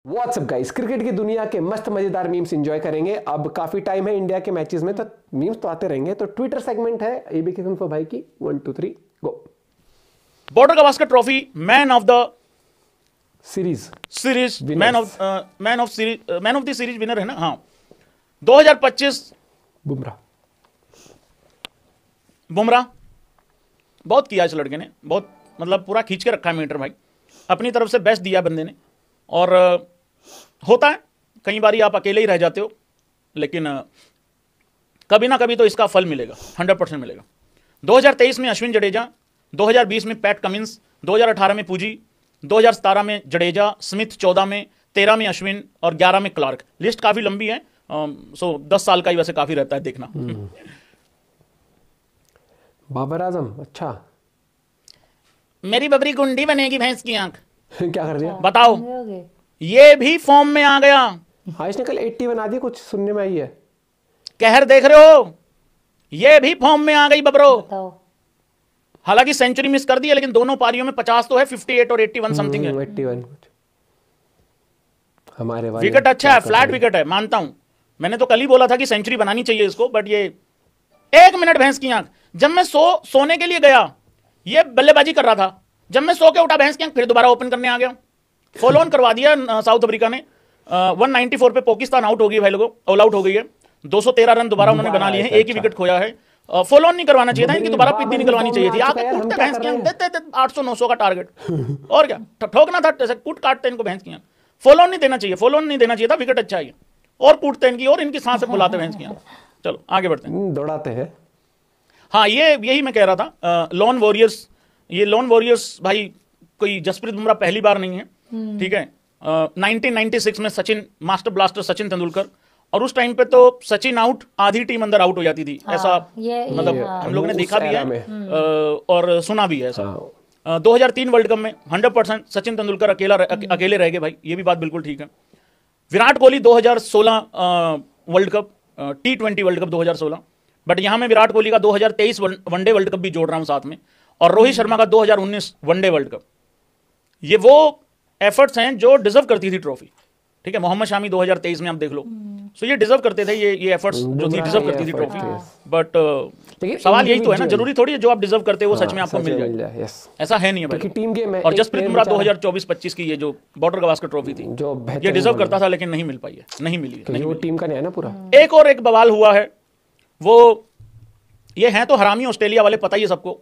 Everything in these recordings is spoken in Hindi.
व्हाट्सअप गाइस, क्रिकेट की दुनिया के मस्त मजेदार मीम्स एंजॉय करेंगे। अब काफी टाइम है इंडिया के मैचेस में, तो मीम्स तो आते रहेंगे। तो ट्विटर सेगमेंट है एबीके इन्फो भाई की 1 2 3 go. Border Gavaskar trophy man of the series man of the series winner है ना। हाँ, 2025 बुमराह। बहुत किया इस लड़के ने, बहुत मतलब पूरा खींच के रखा है मीटर भाई, अपनी तरफ से बेस्ट दिया बंदे ने। और होता है कई बार आप अकेले ही रह जाते हो, लेकिन कभी ना कभी तो इसका फल मिलेगा, 100% मिलेगा। 2023 में अश्विन जडेजा, 2020 में पैट कमिंस, 2018 में पूजी, 2017 में जडेजा, स्मिथ 14 में, 13 में अश्विन और 11 में क्लार्क। लिस्ट काफी लंबी है, 10 साल का ही वैसे काफी रहता है देखना। बाबर आजम, अच्छा मेरी बबरी गुंडी बनेगी भैंस की आंख। क्या कर दिया बताओ, ये भी फॉर्म में आ गया। हाँ, इसने कल 80 बना दी, कुछ सुनने में आई है। कहर देख रहे हो, ये भी फॉर्म में आ गई बबरो। हालांकि सेंचुरी मिस कर दी है, लेकिन दोनों पारियों में 50 तो है, 58 और 81 समथिंग है। 81 कुछ। हमारे विकेट अच्छा है, फ्लैट विकेट है, मानता हूं। मैंने तो कल ही बोला था कि सेंचुरी बनानी चाहिए इसको, बट ये 1 मिनट भैंस की आंख। जब मैं सोने के लिए गया, ये बल्लेबाजी कर रहा था। जब मैं सो के उठा भैंस की आंख, फिर दोबारा ओपन करने आ गया। फॉलो ऑन करवा दिया साउथ अफ्रीका ने। 194 पे पाकिस्तान आउट हो गई भाई, लोगों ऑल आउट हो गई है। 213 रन दोबारा उन्होंने बना लिए हैं, एक ही विकेट खोया है। फॉलो ऑन नहीं करवाना चाहिए था, इनकी दोबारा पिच निकलवानी चाहिए थी। आगे कूटते भैंस की आंख, देते 800-900 का टारगेट। और क्या ठोकना था, जैसे कूट काटते इनको भैंस की आंख। फॉलो ऑन नहीं देना चाहिए, फॉलो ऑन नहीं देना चाहिए था। विकेट अच्छा है और कूटते इनकी, और इनकी सांसें फुलाते भैंस की आंख। चलो आगे बढ़ते हैं, दौड़ाते हैं। हाँ, यही मैं कह रहा था। लॉन वॉरियर्स, ये लॉन वॉरियर्स भाई कोई जसप्रीत बुमराह पहली बार नहीं है, ठीक है। 1996 में सचिन, मास्टर ब्लास्टर सचिन तेंदुलकर, और उस टाइम पे तो सचिन आउट, आधी टीम अंदर आउट हो जाती थी। ऐसा मतलब हम लोगों ने देखा भी है और सुना भी है ऐसा। 2003 वर्ल्ड कप में 100% सचिन तेंदुलकर अकेले रह गए भाई, ये भी बात बिल्कुल ठीक है। Virat Kohli 2016 world cup, T20 world cup 2016, but यहां मैं विराट कोहली का 2023 वनडे वर्ल्ड कप भी जोड़ रहा हूं साथ में, और रोहित शर्मा का 2019 वनडे वर्ल्ड कप। ये वो एफर्ट्स हैं जो डिजर्व करती थी ट्रॉफी, ठीक है। मोहम्मद शामी 2023 में आप देख लो, सो ये डिजर्व करते थे, ये एफर्ट्स जो थी डिजर्व करती थी ट्रॉफी। बट सवाल यही तो है ना, जरूरी थोड़ी है जो आप डिजर्व करते हो वो सच में आपको मिल जाए, ऐसा है नहीं है भाई। टीम के और जसप्रीत बुमराह 2024-25 की ये जो बॉर्डर गावस्कर ट्रॉफी थी, ये डिजर्व करता था, लेकिन नहीं मिल पाई है, नहीं मिली। वो टीम का नहीं है ना पूरा। एक बवाल हुआ है, वो ये हैं तो हरामी ऑस्ट्रेलिया वाले, पता ही है सबको।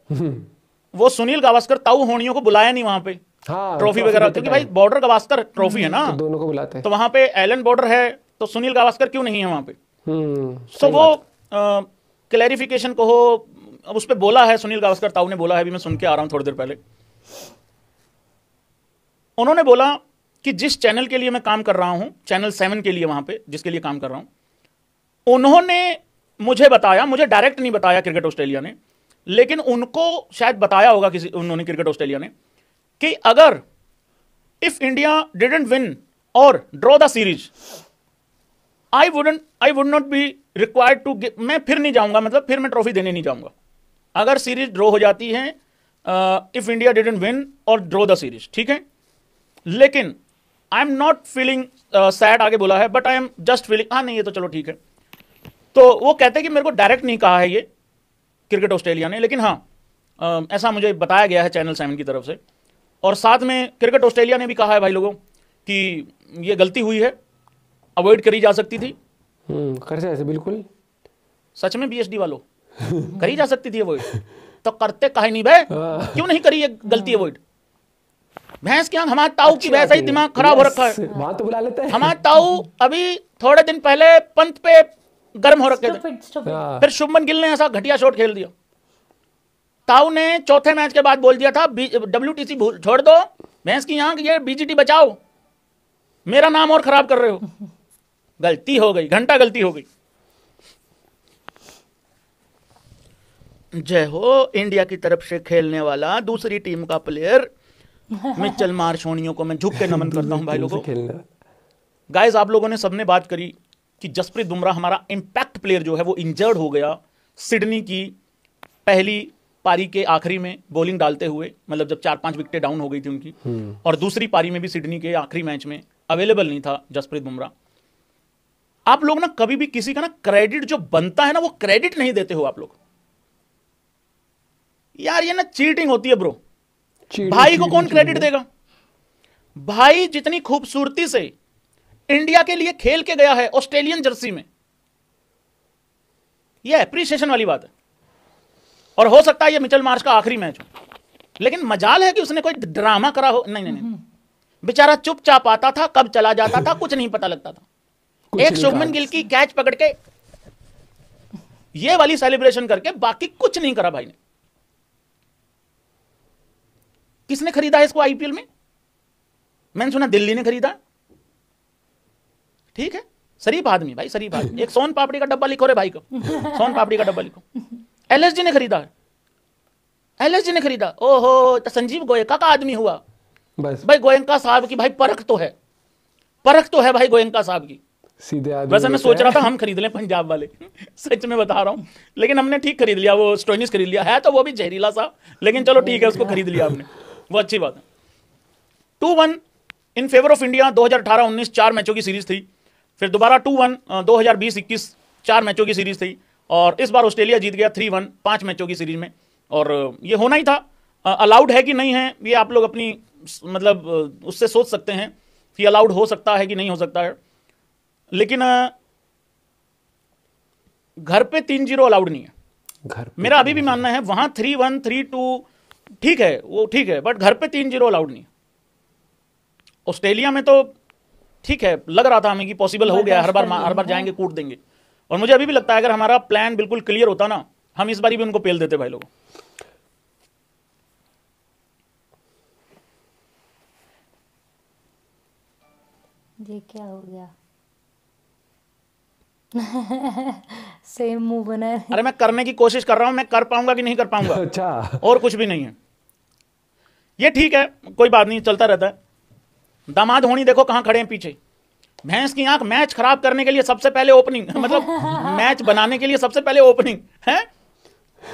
वो सुनील गावस्कर ताऊ होनियों को बुलाया नहीं वहां पे ट्रॉफी वगैरह, क्योंकि भाई बॉर्डर गावस्कर ट्रॉफी है ना, तो दोनों को बुलाते हैं। तो वहां पे एलन बॉर्डर है, तो सुनील गावस्कर क्यों नहीं है वहां पे। तो वो क्लैरिफिकेशन को हो, अब उस पर बोला है सुनील गावस्कर ताऊ ने बोला है, अभी मैं सुन के आ रहा हूं थोड़ी देर पहले। उन्होंने बोला कि जिस चैनल के लिए मैं काम कर रहा हूं, चैनल 7 के लिए, वहां पे जिसके लिए काम कर रहा हूं, उन्होंने मुझे बताया, मुझे डायरेक्ट नहीं बताया क्रिकेट ऑस्ट्रेलिया ने, लेकिन उनको शायद बताया होगा किसी, उन्होंने क्रिकेट ऑस्ट्रेलिया ने, कि अगर इफ इंडिया डिडंट विन और draw the series, I would not be required to, मैं फिर नहीं जाऊंगा, मतलब फिर मैं ट्रॉफी देने नहीं जाऊंगा अगर सीरीज ड्रॉ हो जाती है। इफ इंडिया डिडंट विन और ड्रॉ द सीरीज, ठीक है, लेकिन I am not feeling sad, आगे बोला है, but I am just feeling, हाँ नहीं ये तो चलो ठीक है। तो वो कहते हैं कि मेरे को डायरेक्ट नहीं कहा है ये क्रिकेट ऑस्ट्रेलिया ने, लेकिन हाँ ऐसा मुझे बताया गया है चैनल 7 की तरफ से। और साथ में क्रिकेट ऑस्ट्रेलिया ने भी कहा है भाई लोगों कि ये गलती हुई है, अवॉइड करी जा सकती थी। कर सकते बिल्कुल, सच में बीएसडी वालों करी जा सकती थी अवॉइड, तो करते काहे नहीं भाई, क्यों नहीं करी ये गलती अवॉइड। भैंस की आंख, हमारा ताऊ की वैसा ही दिमाग खराब हो रखा है, वहां तो बुला लेते हैं। हमारा ताऊ अभी थोड़े दिन पहले पंत पे गर्म हो रखे थे, फिर शुभमन गिल ने ऐसा घटिया शॉट खेल दिया। ताऊ ने चौथे मैच के बाद बोल दिया था WTC छोड़ दो, भैंस की आंख, ये BGT बचाओ, मेरा नाम और खराब कर रहे हो। गलती हो गई, घंटा गलती हो गई। जय हो इंडिया की तरफ से खेलने वाला दूसरी टीम का प्लेयर मिचेल मार्शोनियो को मैं झुक के नमन करता हूं भाई लोगों। गाइस, आप लोगों ने सबने बात करी कि जसप्रीत बुमराह हमारा इंपैक्ट प्लेयर जो है वो इंजर्ड हो गया सिडनी की पहली पारी के आखिरी में बॉलिंग डालते हुए, मतलब जब 4-5 विकेटें डाउन हो गई थी उनकी, और दूसरी पारी में भी सिडनी के आखिरी मैच में अवेलेबल नहीं था जसप्रीत बुमराह। आप लोग ना कभी भी किसी का ना क्रेडिट जो बनता है ना, वो क्रेडिट नहीं देते हो आप लोग। यार ये ना चीटिंग होती है ब्रो। भाई को कौन क्रेडिट देगा? भाई जितनी खूबसूरती से इंडिया के लिए खेल के गया है ऑस्ट्रेलियन जर्सी में, यह एप्रिसिएशन वाली बात है। और हो सकता है ये मिचेल मार्श का आखिरी मैच हो, लेकिन मजाल है कि उसने कोई ड्रामा करा हो। नहीं नहीं नहीं, बेचारा चुपचाप आता था, कब चला जाता था कुछ नहीं पता लगता था। एक शुभमन गिल की कैच पकड़ के ये वाली सेलिब्रेशन करके बाकी कुछ नहीं करा भाई ने। किसने खरीदा है इसको आईपीएल में? मैंने सुना दिल्ली ने खरीदा। ठीक है, शरीफ आदमी भाई, शरीफ आदमी। एक सोन पापड़ी का डब्बा लिखो रे भाई को, सोन पापड़ी का डब्बा लिखो। एलएसजी ने खरीदा है, एलएसजी ने खरीदा। ओहो, तो संजीव गोयनका का आदमी हुआ बस भाई। गोयनका साहब की भाई परख तो है, परख तो है भाई गोयनका साहब की। सीधे आदमी। वैसे मैं सोच रहा था हम खरीद लें पंजाब वाले, सच में बता रहा हूं, लेकिन हमने ठीक खरीद लिया, वो स्टोइनिस खरीद लिया है। तो वो भी जहरीला सा, लेकिन चलो ठीक है, उसको खरीद लिया हमने, वो अच्छी बात है। 2-1 इन फेवर ऑफ इंडिया। 2018-19 4 मैचों की सीरीज थी, फिर दोबारा 2-1 2020-21 4 मैचों की सीरीज थी, और इस बार ऑस्ट्रेलिया जीत गया 3-1 5 मैचों की सीरीज में। और ये होना ही था। अलाउड है कि नहीं है ये आप लोग अपनी मतलब उससे सोच सकते हैं कि अलाउड हो सकता है कि नहीं हो सकता है, लेकिन घर पे 3-0 अलाउड नहीं है। घर मेरा अभी भी मानना है वहां 3-1 3-2 ठीक है, वो ठीक है, बट घर पे 3-0 अलाउड नहीं है। ऑस्ट्रेलिया में तो ठीक है, लग रहा था हमें कि पॉसिबल हो गया, हर बार जाएंगे कूट देंगे। और मुझे अभी भी लगता है अगर हमारा प्लान बिल्कुल क्लियर होता ना, हम इस बारी भी उनको पेल देते भाई लोग। ये क्या हो गया? सेम मुंह बना है। अरे मैं करने की कोशिश कर रहा हूं, मैं कर पाऊंगा कि नहीं कर पाऊंगा, अच्छा और कुछ भी नहीं है। ये ठीक है, कोई बात नहीं, चलता रहता है। दामाद होनी देखो कहां खड़े हैं पीछे, भैंस की आंख। मैच खराब करने के लिए सबसे पहले ओपनिंग, मतलब मैच बनाने के लिए सबसे पहले ओपनिंग है।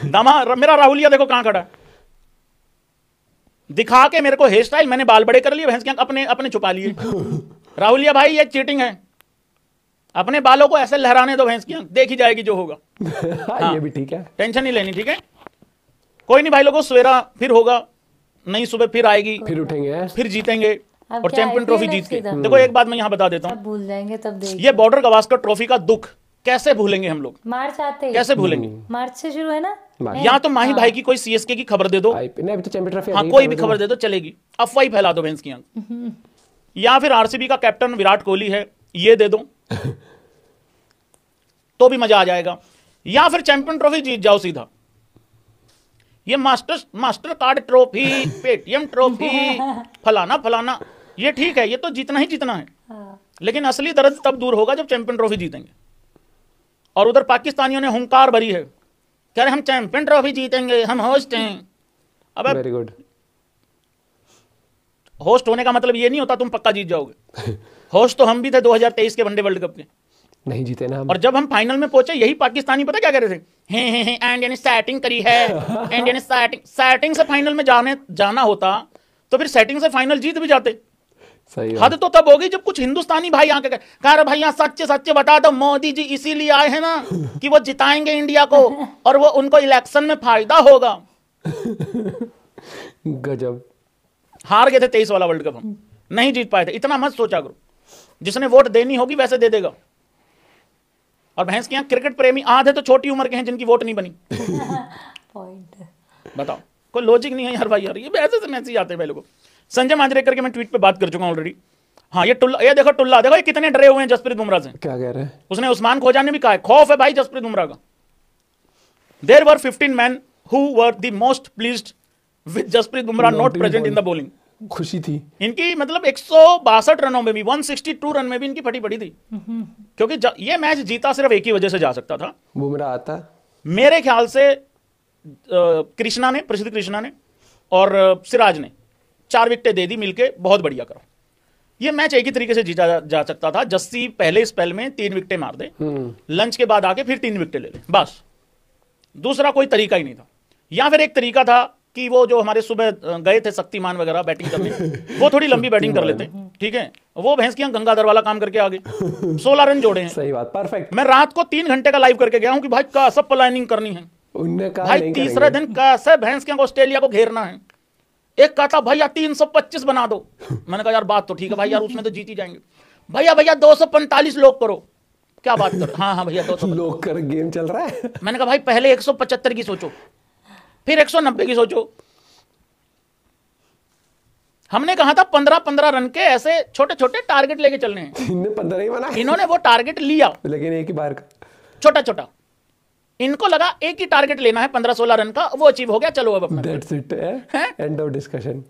दामाद मेरा राहुलिया देखो कहां खड़ा है, दिखा के मेरे को हेयर स्टाइल, मैंने बाल बड़े कर लिए, भैंस की आंख अपने अपने छुपा लिए। राहुलिया भाई ये चीटिंग है, अपने बालों को ऐसे लहराने दो, भैंस की आंख देखी जाएगी जो होगा। हाँ, ये भी ठीक है, टेंशन नहीं लेनी, ठीक है। कोई नहीं भाई लोगों, सवेरा फिर होगा, नई सुबह फिर आएगी, फिर उठेंगे, फिर जीतेंगे अब और क्या चैंपियन ट्रॉफी IPL जीत के। सीधा? देखो एक बात मैं यहां बता देता सब हूं, भूल जाएंगे तब देख। ये बॉर्डर गवास्कर ट्रॉफी का दुख कैसे भूलेंगे हम लोग, मार्च आते ही, कैसे भूलेंगे? मार्च से शुरू है ना। मार्च। या तो माही भाई की कोई सीएसके की खबर दे दो, नहीं अभी तो चैंपियन ट्रॉफी हाँ कोई भी खबर दे दो चलेगी, अफवाही फैला दो भैंस की आंख। या फिर आरसीबी का कैप्टन विराट कोहली है ये दे दो तो भी मजा आ जाएगा। या फिर चैंपियन ट्रॉफी जीत जाओ सीधा। ये master card trophy, Paytm trophy, फलाना फलाना, ये ठीक है, ये तो जीतना ही जीतना है, हाँ। लेकिन असली दर्द तब दूर होगा जब चैंपियन ट्रॉफी जीतेंगे। और उधर पाकिस्तानियों ने हुंकार भरी है, कह रहे हम चैंपियन ट्रॉफी जीतेंगे, हम होस्ट हैं। अब वेरी गुड। होस्ट होने का मतलब ये नहीं होता तुम पक्का जीत जाओगे। होस्ट तो हम भी थे 2023 के वनडे वर्ल्ड कप के, नहीं जीते ना हम। और जब हम फाइनल में पहुंचे यही पाकिस्तानी पता क्या कह रहे थे, हैं इंडिया ने सेटिंग करी है, इंडिया ने सेटिंग से फाइनल में जाना होता तो फिर सेटिंग से फाइनल जीत भी जाते। सही हद तो तब होगी जब कुछ हिंदुस्तानी भाई आके कह रहे भैया सच्चे सच्चे बता दो, मोदी जी इसीलिए आए हैं ना कि वो जिताएंगे इंडिया को और वो उनको इलेक्शन में फायदा होगा। गजब। हार गए थे 23 वाला वर्ल्ड कप, हम नहीं जीत पाए थे। इतना मत सोचा करो, जिसने वोट देनी होगी वैसे दे देगा। और भैंस के यहाँ क्रिकेट प्रेमी आधे तो छोटी उम्र के हैं जिनकी वोट नहीं बनी। पॉइंट। बताओ, कोई लॉजिक नहीं है यार भाई, यार ये ऐसे से मैसेज आते हैं भाई लोगों को। संजय मांजरेकर के मैं ट्वीट पे बात कर चुका हूं ऑलरेडी। हाँ ये टुल्ला, ये देखो टुल्ला, देखो ये कितने डरे हुए हैं जसप्रीत बुमराह से। क्या कह रहे हैं? उसने उस्मान खोजा ने भी कहा है, खौफ है भाई जसप्रीत बुमराह का। There were 15 men who were the most pleased with Jasprit Bumrah not present in the bowling। खुशी थी इनकी मतलब 162 रनों में भी, 162 रन में भी इनकी फटी पड़ी थी, क्योंकि ये मैच जीता सिर्फ एक ही वजह से जा सकता था। बुमराह आता मेरे ख्याल से कृष्णा ने, प्रसिद्ध कृष्णा ने और सिराज ने 4 विकेटें दे दी मिलके, बहुत बढ़िया करो। ये मैच एक ही तरीके से जीता जा सकता था, जस्सी पहले स्पेल में 3 विकेटें मार दे, लंच के बाद आके फिर 3 विकेटें ले ले, बस दूसरा कोई तरीका ही नहीं था। या फिर एक तरीका था कि वो जो हमारे सुबह गए थे शक्तिमान वगैरह बैटिंग करने, वो थोड़ी लंबी बैटिंग कर लेते, ठीक है, वो भैंसकियां गंगाधर वाला काम करके आ गए, 16 रन जोड़े हैं। सही बात, परफेक्ट। मैं रात को 3 घंटे का लाइव करके गया हूं कि भाई का सब प्लानिंग करनी है। उनने कहा भाई नहीं तीसरे करेंगे। दिन कैसे भैंसकियां को ऑस्ट्रेलिया को घेरना है। एक कहा था भैया 325 बना दो, मैंने कहा यार बात तो ठीक है भाई, यार उसमें तो जीत ही जाएंगे। भैया भैया 245 लोग करो, क्या बात कर, हाँ हाँ भैया 200 लोग कर गेम चल रहा है। मैंने कहा भाई पहले 175 की सोचो, फिर 190 की सोचो। हमने कहा था 15-15 रन के ऐसे छोटे छोटे टारगेट लेके चलने हैं। इनने 15 ही बनाए, इन्होंने वो टारगेट लिया लेकिन एक ही बार का। छोटा छोटा। इनको लगा एक ही टारगेट लेना है 15-16 रन का, वो अचीव हो गया, चलो अब अपना। That's it, end of discussion.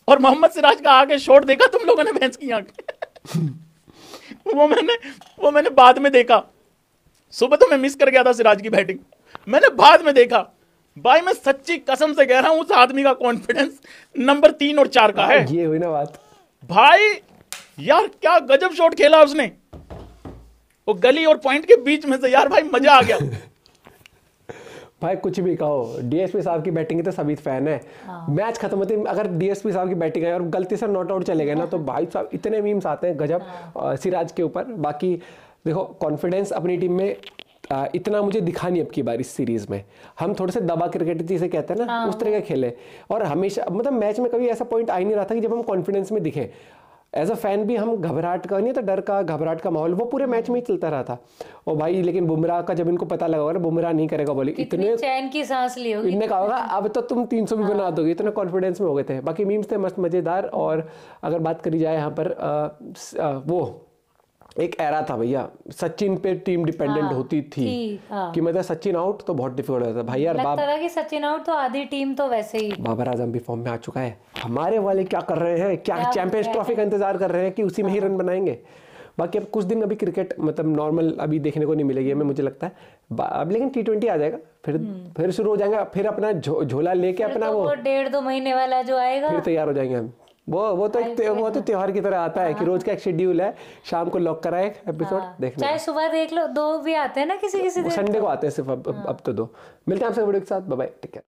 और मोहम्मद सिराज का आगे शॉट देखा तुम लोगों ने भैंस की आंख? वो मैंने बाद में देखा। सुबह तो मैं मिस कर गया था सिराज की बैटिंग, मैंने बाद में देखा। भाई मैं सच्ची कसम से कह रहा हूं, उस आदमी का कॉन्फिडेंस नंबर 3 और 4 का है। ये हुई ना बात। भाई यार क्या गजब शॉट खेला उसने, वो गली और पॉइंट के बीच में से, यार भाई मजा आ गया। भाई कुछ भी कहो, डीएसपी साहब की बैटिंग के तो सभी फैन है। मैच खत्म होते ही अगर डीएसपी साहब की बैटिंग है और गलती से नॉट आउट चले गए ना, तो भाई साहब इतने मीम्स आते हैं गजब सिराज के ऊपर। बाकी देखो कॉन्फिडेंस अपनी टीम में इतना मुझे दिखा नहीं अब की बार इस सीरीज में। हम थोड़े से दबा क्रिकेट जिसे कहते हैं ना, उस तरह के खेले, और हमेशा मतलब मैच में कभी ऐसा पॉइंट आ ही नहीं रहा था कि जब हम कॉन्फिडेंस में दिखे। एज अ फैन भी हम घबराहट का नहीं तो डर का, घबराहट का माहौल वो पूरे मैच में ही चलता रहा था। और भाई लेकिन बुमराह का जब इनको पता लगा होगा ना बुमराह नहीं करेगा बॉलिंग, इतने चैन की सांस ली होगी, इनने कहा होगा अब तो तुम 300 भी बना दोगे, इतने कॉन्फिडेंस में हो गए थे। बाकी मीम्स थे मस्त मजेदार। और अगर बात करी जाए यहाँ पर वो एक एरा था भैया, सचिन पे टीम डिपेंडेंट होती थी कि मतलब सचिन आउट तो बहुत डिफिकल्ट होता था भाई। यार लगता था कि सचिन आउट तो आधी टीम तो वैसे ही। बाबर आजम भी फॉर्म में आ चुका है, हमारे वाले क्या कर रहे हैं, क्या चैंपियंस ट्रॉफी का इंतजार कर रहे हैं कि उसी में ही रन बनाएंगे। बाकी अब कुछ दिन अभी क्रिकेट मतलब नॉर्मल अभी देखने को नहीं मिलेगी हमें, मुझे लगता है अब, लेकिन T20 आ जाएगा, फिर शुरू हो जाएगा, फिर अपना झोला लेके अपना वो 1.5-2 महीने वाला जो आएगा फिर तैयार हो जाएंगे हम। वो तो त्योहार की तरह आता है कि रोज का एक शेड्यूल है, शाम को लॉक करा एक एपिसोड देखने। चाहे सुबह देख लो, 2 भी आते हैं ना किसी दिन, संडे को आते हैं सिर्फ अब तो 2। मिलते हैं आपसे वीडियो के साथ, बाय बाय, टेक केयर।